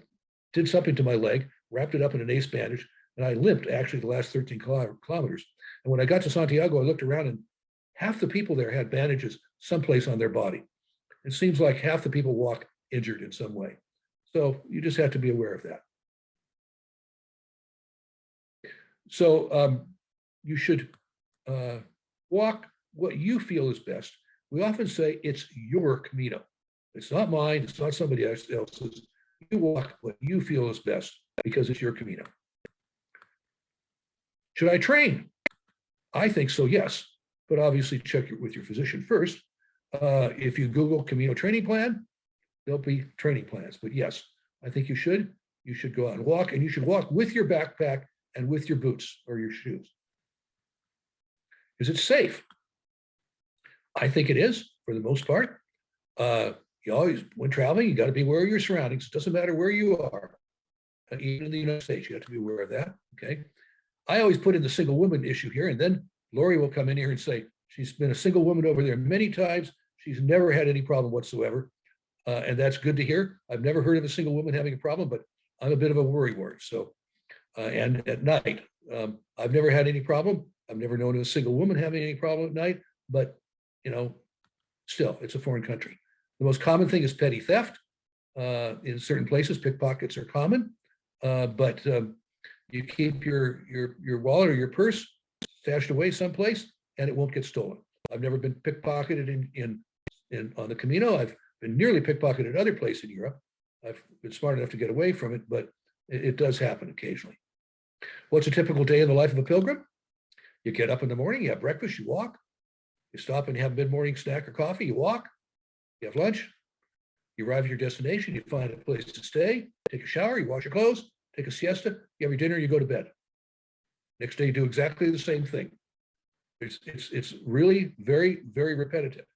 did something to my leg, wrapped it up in an ace bandage, and I limped actually the last 13 kilometers. And when I got to Santiago, I looked around and half the people there had bandages someplace on their body. It seems like half the people walk injured in some way. So you just have to be aware of that. So you should walk what you feel is best. We often say it's your Camino. It's not mine. It's not somebody else's. You walk what you feel is best because it's your Camino. Should I train? I think so, yes. But obviously check with your physician first. If you Google Camino training plan, there'll be training plans. But yes, I think you should. You should go out and walk, and you should walk with your backpack and with your boots or your shoes. Is it safe? I think it is for the most part. You always, when traveling, you got to be aware of your surroundings. It doesn't matter where you are. Even in the United States, you have to be aware of that. Okay. I always put in the single woman issue here, and then Lori will come in here and say she's been a single woman over there many times. She's never had any problem whatsoever. And that's good to hear. I've never heard of a single woman having a problem, but I'm a bit of a worrywart. So, and at night, I've never had any problem. I've never known of a single woman having any problem at night, but still, it's a foreign country. The most common thing is petty theft. In certain places, pickpockets are common, but you keep your wallet or your purse stashed away someplace, and it won't get stolen. I've never been pickpocketed on the Camino. I've been nearly pickpocketed at other places in Europe. I've been smart enough to get away from it, but it does happen occasionally. What's a typical day in the life of a pilgrim? You get up in the morning, you have breakfast, you walk. You stop and have a mid-morning snack or coffee, you walk. You have lunch. You arrive at your destination, you find a place to stay, take a shower, you wash your clothes, take a siesta, you have your dinner, you go to bed. Next day, you do exactly the same thing. It's really very, very repetitive.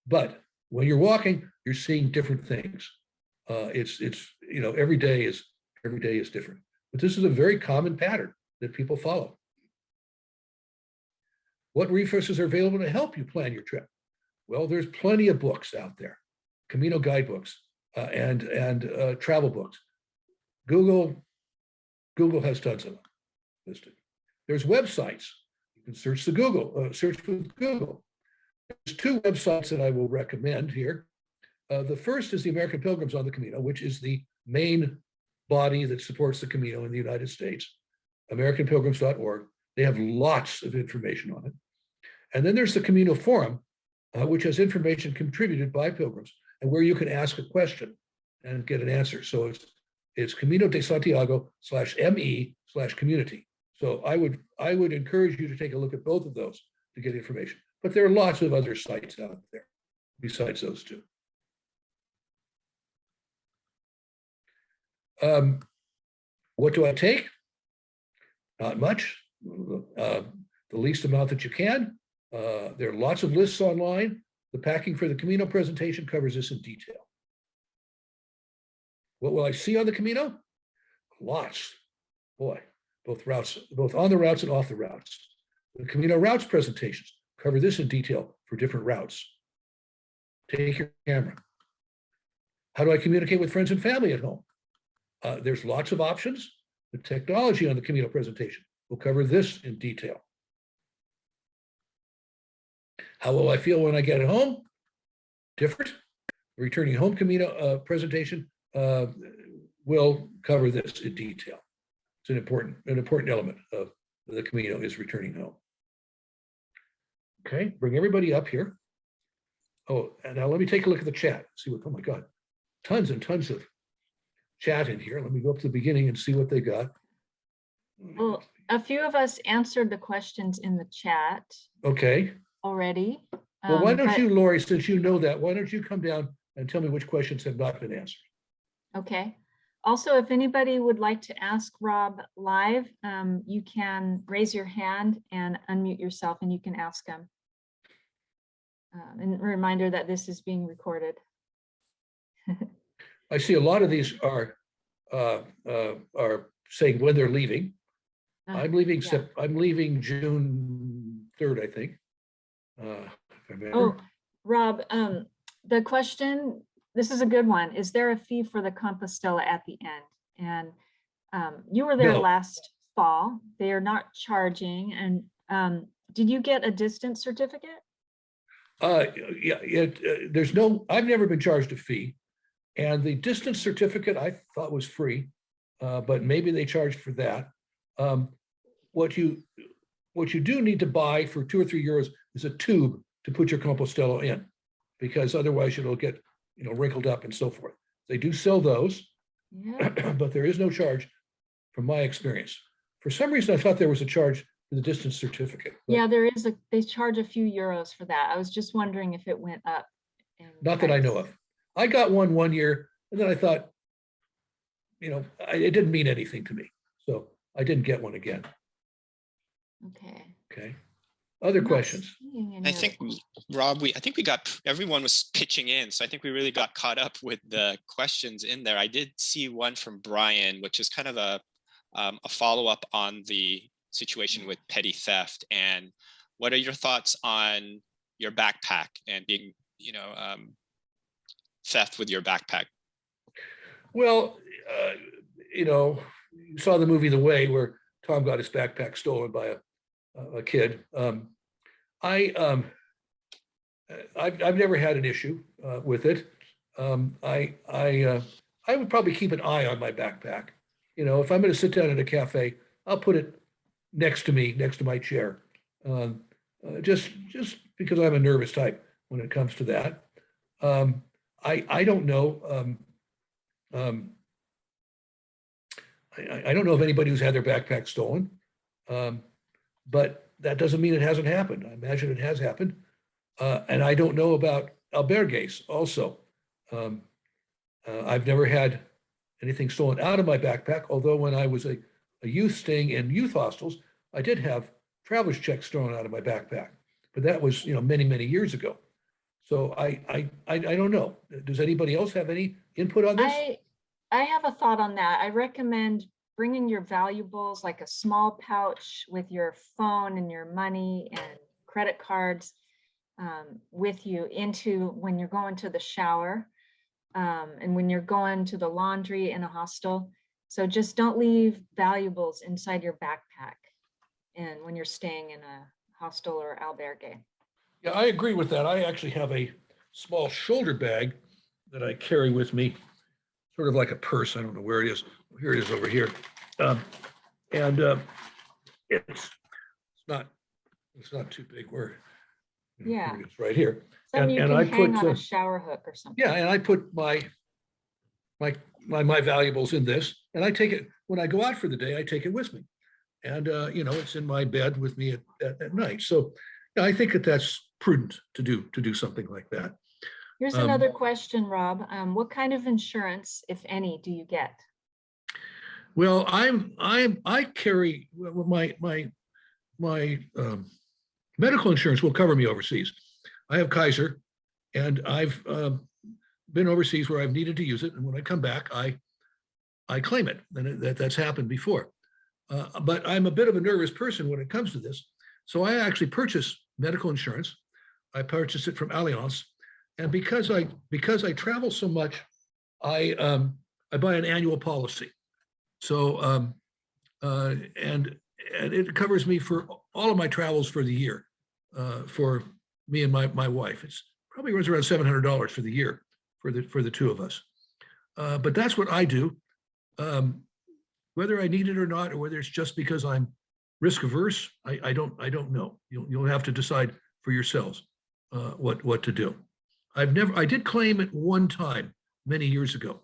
But when you're walking, you're seeing different things. Every day is different. But this is a very common pattern that people follow. What resources are available to help you plan your trip? Well, there's plenty of books out there, Camino guidebooks and travel books. Google has tons of them listed. There's websites. You can search with Google. There's two websites that I will recommend here. The first is the American Pilgrims on the Camino, which is the main body that supports the Camino in the United States, AmericanPilgrims.org. They have lots of information on it. And then there's the Camino Forum, which has information contributed by pilgrims and where you can ask a question and get an answer. So it's Camino de Santiago /me/community. So I would encourage you to take a look at both of those to get information. But there are lots of other sites out there besides those two. What do I take? Not much. The least amount that you can. There are lots of lists online. The Packing for the Camino presentation covers this in detail. What will I see on the Camino? Lots. Boy, both on the routes and off the routes. The Camino routes presentations cover this in detail for different routes. Take your camera. How do I communicate with friends and family at home? There's lots of options. The technology on the Camino presentation will cover this in detail. How will I feel when I get home? Different. The Returning Home Camino presentation will cover this in detail. It's an important element of the Camino is returning home. Okay, bring everybody up here. Oh, and now let me take a look at the chat. See what, oh my God, tons and tons of chat in here. Let me go up to the beginning and see what they got. Well, a few of us answered the questions in the chat Okay. already. Well, why don't But- you, Lori, since you know that, why don't you come down and tell me which questions have not been answered? Okay. Also, if anybody would like to ask Rob live, you can raise your hand and unmute yourself and you can ask him. And a reminder that this is being recorded. I see a lot of these are saying when they're leaving. I'm leaving, yeah. I'm leaving June 3rd, I think. If I remember. Oh, Rob, the question, this is a good one. Is there a fee for the Compostela at the end? And you were there No. last fall. They are not charging. And did you get a distance certificate? Yeah, there's no, I've never been charged a fee. And the distance certificate I thought was free, but maybe they charged for that. What you do need to buy for 2 or 3 euros is a tube to put your Compostela in, because otherwise it'll get, wrinkled up and so forth. They do sell those, Yeah. but there is no charge from my experience. For some reason, I thought there was a charge for the distance certificate. Yeah, there is they charge a few euros for that. I was just wondering if it went up. Not that I know of. I got one year, and then I thought, it didn't mean anything to me. So I didn't get one again. Okay. Okay. Other questions? I think, Rob, I think we got, everyone was pitching in. So I think we really got caught up with the questions in there. I did see one from Brian, which is kind of a follow-up on the situation with petty theft. And what are your thoughts on your backpack and being, theft with your backpack? Well, you saw the movie The Way, where Tom got his backpack stolen by a kid. I've never had an issue with it. I would probably keep an eye on my backpack. If I'm going to sit down at a cafe, I'll put it next to me, next to my chair, just because I'm a nervous type when it comes to that. I don't know. I don't know of anybody who's had their backpack stolen, but that doesn't mean it hasn't happened. I imagine it has happened. And I don't know about albergues also. I've never had anything stolen out of my backpack, although when I was a youth staying in youth hostels, I did have traveler's checks thrown out of my backpack, but that was, many, many years ago. So I don't know. Does anybody else have any input on this? I have a thought on that. I recommend bringing your valuables, like a small pouch with your phone and your money and credit cards with you into when you're going to the shower and when you're going to the laundry in a hostel. So just don't leave valuables inside your backpack and when you're staying in a hostel or albergue. Yeah, I agree with that. I actually have a small shoulder bag that I carry with me, sort of like a purse. I don't know where it is. Here it is over here. It's not too big. Yeah. It's right here. Something you and can I hang put, on a shower hook or something. Yeah, and I put my valuables in this, and I take it when I go out for the day. I take it with me, and it's in my bed with me at night. So I think that's prudent to do something like that. Here's another question, Rob. What kind of insurance, if any, do you get? Well, I carry my medical insurance will cover me overseas. I have Kaiser, and I've been overseas where I've needed to use it, and when I come back, I claim it, and that's happened before. But I'm a bit of a nervous person when it comes to this, so I actually purchase medical insurance. I purchase it from Allianz, and because I travel so much, I buy an annual policy. So and it covers me for all of my travels for the year, for me and my wife. It's probably runs around $700 for the year for the two of us. But that's what I do. Whether I need it or not, or whether it's just because I'm risk averse, I don't know. You'll have to decide for yourselves what to do. I did claim it one time many years ago,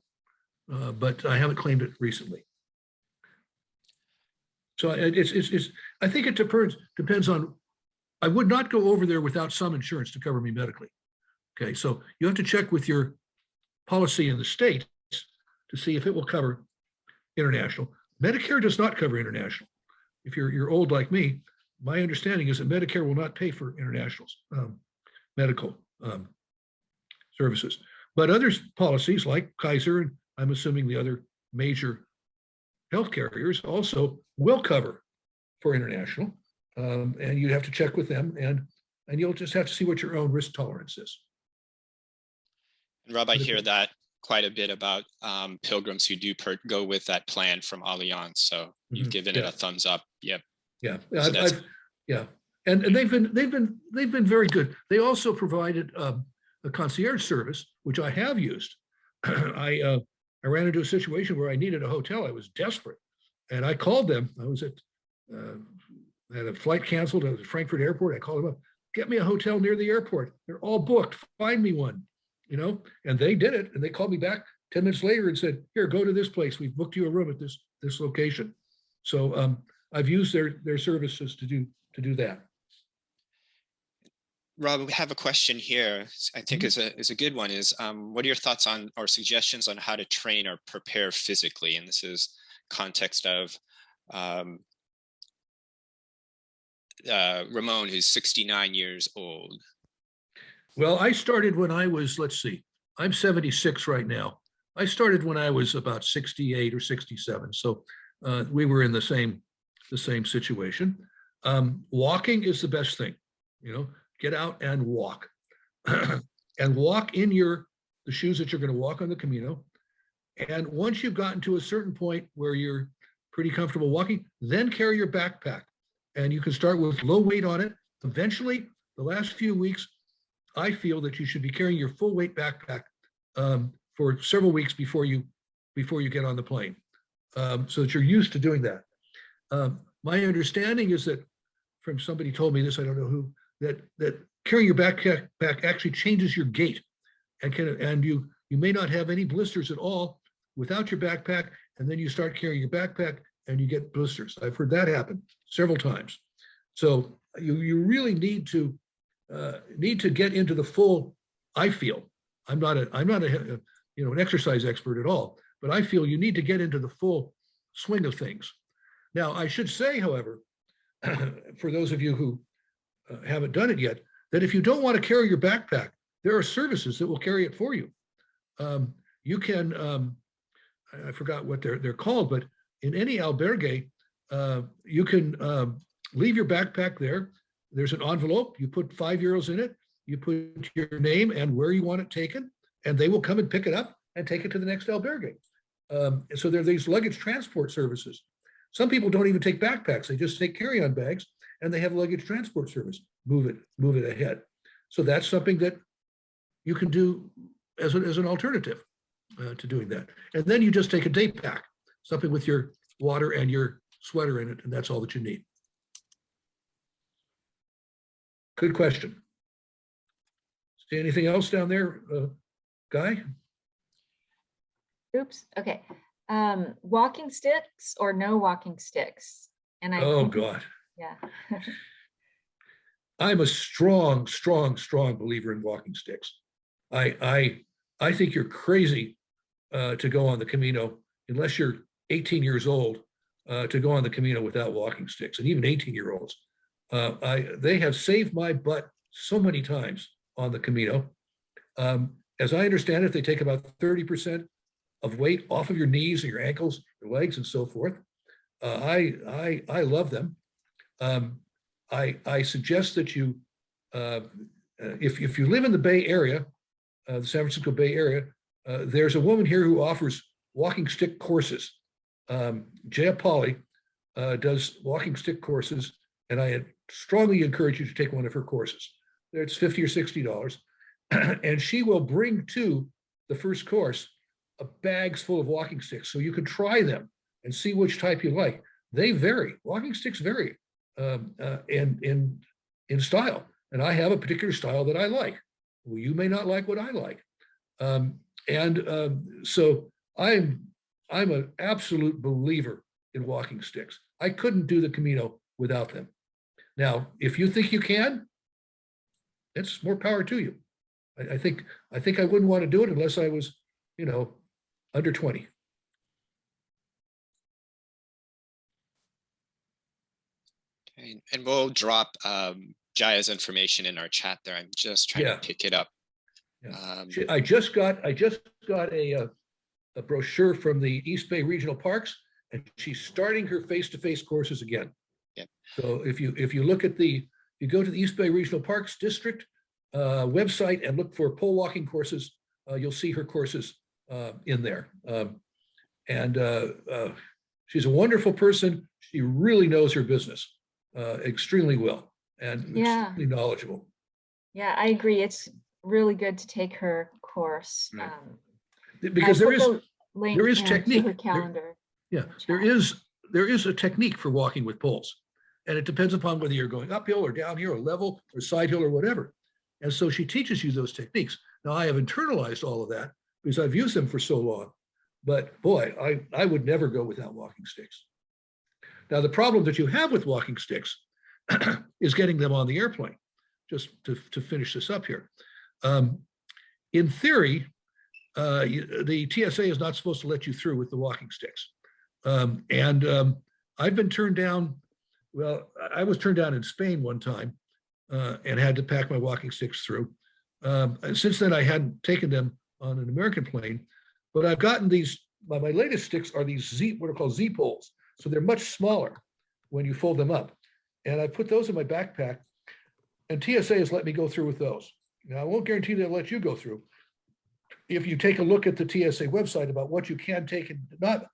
but I haven't claimed it recently. So I think it depends on, I would not go over there without some insurance to cover me medically. Okay, so you have to check with your policy in the States to see if it will cover international. Medicare does not cover international. If you're old like me, my understanding is that Medicare will not pay for internationals, medical services. But other policies like Kaiser, and I'm assuming the other major health carriers also will cover for international. And you'd have to check with them, and you'll just have to see what your own risk tolerance is. And Rob, I hear that quite a bit about pilgrims who do go with that plan from Allianz. So you've given it a thumbs up. Yep. Yeah. So yeah. And they've been very good. They also provided a concierge service, which I have used. I ran into a situation where I needed a hotel. I was desperate, and I called them. I was I had a flight canceled at the Frankfurt airport. I called them up, get me a hotel near the airport. They're all booked. Find me one, and they did it. And they called me back 10 minutes later and said, here, go to this place. We've booked you a room at this location. So I've used their services to do that. Rob, we have a question here. I think is a good one. Is what are your thoughts on or suggestions on how to train or prepare physically? And this is context of Ramon, who's 69 years old. Well, I started when I was, let's see, I'm 76 right now. I started when I was about 68 or 67. So we were in the same situation. Walking is the best thing, get out and walk and walk in the shoes that you're going to walk on the Camino. And once you've gotten to a certain point where you're pretty comfortable walking, then carry your backpack. And you can start with low weight on it. Eventually, the last few weeks, I feel that you should be carrying your full weight backpack for several weeks before you get on the plane, so that you're used to doing that. My understanding is that, from somebody told me this, I don't know who, that carrying your backpack actually changes your gait, and you may not have any blisters at all without your backpack, and then you start carrying your backpack and you get blisters. I've heard that happen several times. So you really need to get into the full. I feel I'm not an exercise expert at all, but I feel you need to get into the full swing of things. Now, I should say, however, for those of you who haven't done it yet, that if you don't want to carry your backpack, there are services that will carry it for you. You can, I forgot what they're called, but in any albergue, you can leave your backpack there. There's an envelope. You put €5 in it. You put your name and where you want it taken, and they will come and pick it up and take it to the next albergue. So there are these luggage transport services. Some people don't even take backpacks. They just take carry-on bags, and they have luggage transport service. Move it ahead. So that's something that you can do as an alternative to doing that. And then you just take a day pack, something with your water and your sweater in it, and that's all that you need. Good question. See anything else down there, Guy? Oops. Okay. Walking sticks or no walking sticks? And Oh God. Yeah. I'm a strong believer in walking sticks. I think you're crazy to go on the Camino unless you're 18 years old to go on the Camino without walking sticks, and even 18-year-olds. They have saved my butt so many times on the Camino. As I understand it, they take about 30% of weight off of your knees and your ankles, your legs, and so forth. I love them. I suggest that you, if you live in the Bay Area, the San Francisco Bay Area, there's a woman here who offers walking stick courses. Jaya Polly does walking stick courses, and I strongly encourage you to take one of her courses. It's $50 or $60, and she will bring to the first course bags full of walking sticks, so you can try them and see which type you like. They vary. Walking sticks vary in style, and I have a particular style that I like. Well, you may not like what I like, so I'm an absolute believer in walking sticks. I couldn't do the Camino without them. Now, if you think you can, it's more power to you. I think I wouldn't want to do it unless I was, under 20. And we'll drop Jaya's information in our chat there. I'm just trying to pick it up. Yeah. I just got a brochure from the East Bay Regional Parks, and she's starting her face-to-face courses again. Yeah. So if you look at you go to the East Bay Regional Parks District website and look for pole walking courses, you'll see her courses in there. She's a wonderful person. She really knows her business extremely well and extremely knowledgeable. Yeah, I agree. It's really good to take her course. Right. Because there is technique. Her calendar. There is a technique for walking with poles, and it depends upon whether you're going uphill or downhill or level or side hill or whatever. And so she teaches you those techniques. Now I have internalized all of that because I've used them for so long. But boy, I would never go without walking sticks. Now the problem that you have with walking sticks is getting them on the airplane. Just to finish this up here. In theory, the TSA is not supposed to let you through with the walking sticks. I've been turned down. Well, I was turned down in Spain one time and had to pack my walking sticks through. Since then, I hadn't taken them on an American plane, but I've gotten these. My latest sticks are these what are called Z poles. So they're much smaller when you fold them up. And I put those in my backpack, and TSA has let me go through with those. Now, I won't guarantee they'll let you go through. If you take a look at the TSA website about what you can take and not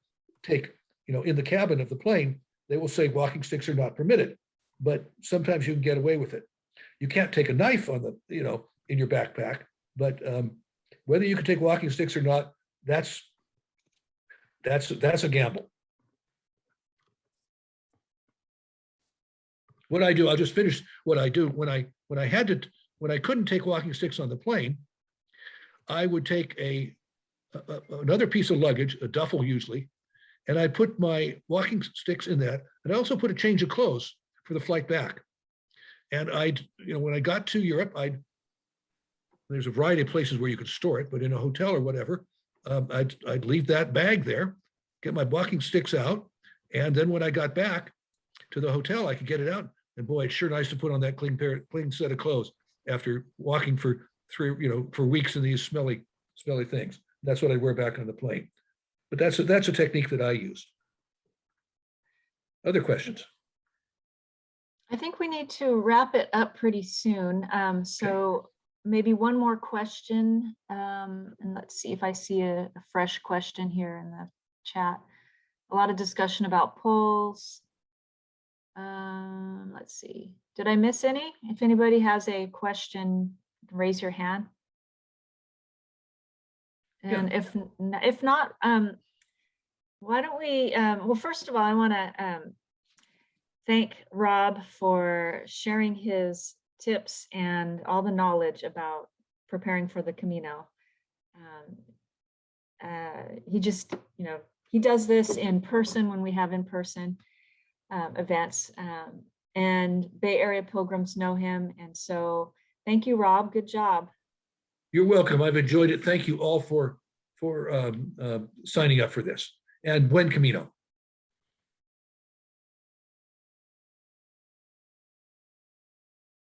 take, in the cabin of the plane, they will say walking sticks are not permitted, but sometimes you can get away with it. You can't take a knife on the, in your backpack, but whether you can take walking sticks or not, that's a gamble. What I do, I'll just finish what I do. When I couldn't take walking sticks on the plane, I would take another piece of luggage, a duffel usually, and I put my walking sticks in that. And I also put a change of clothes for the flight back. And when I got to Europe, there's a variety of places where you could store it, but in a hotel or whatever, I'd leave that bag there, get my walking sticks out. And then when I got back to the hotel, I could get it out. And boy, it's sure nice to put on that clean set of clothes after walking for weeks in these smelly things. That's what I wear back on the plane. But that's a technique that I use. Other questions? I think we need to wrap it up pretty soon. So maybe one more question. And let's see if I see a fresh question here in the chat. A lot of discussion about polls. Let's see. Did I miss any? If anybody has a question, raise your hand. And if not, why don't we, well, first of all, I want to thank Rob for sharing his tips and all the knowledge about preparing for the Camino. He just, he does this in person when we have in-person events, and Bay Area Pilgrims know him. And so thank you, Rob. Good job. You're welcome. I've enjoyed it. Thank you all for signing up for this. And buen Camino.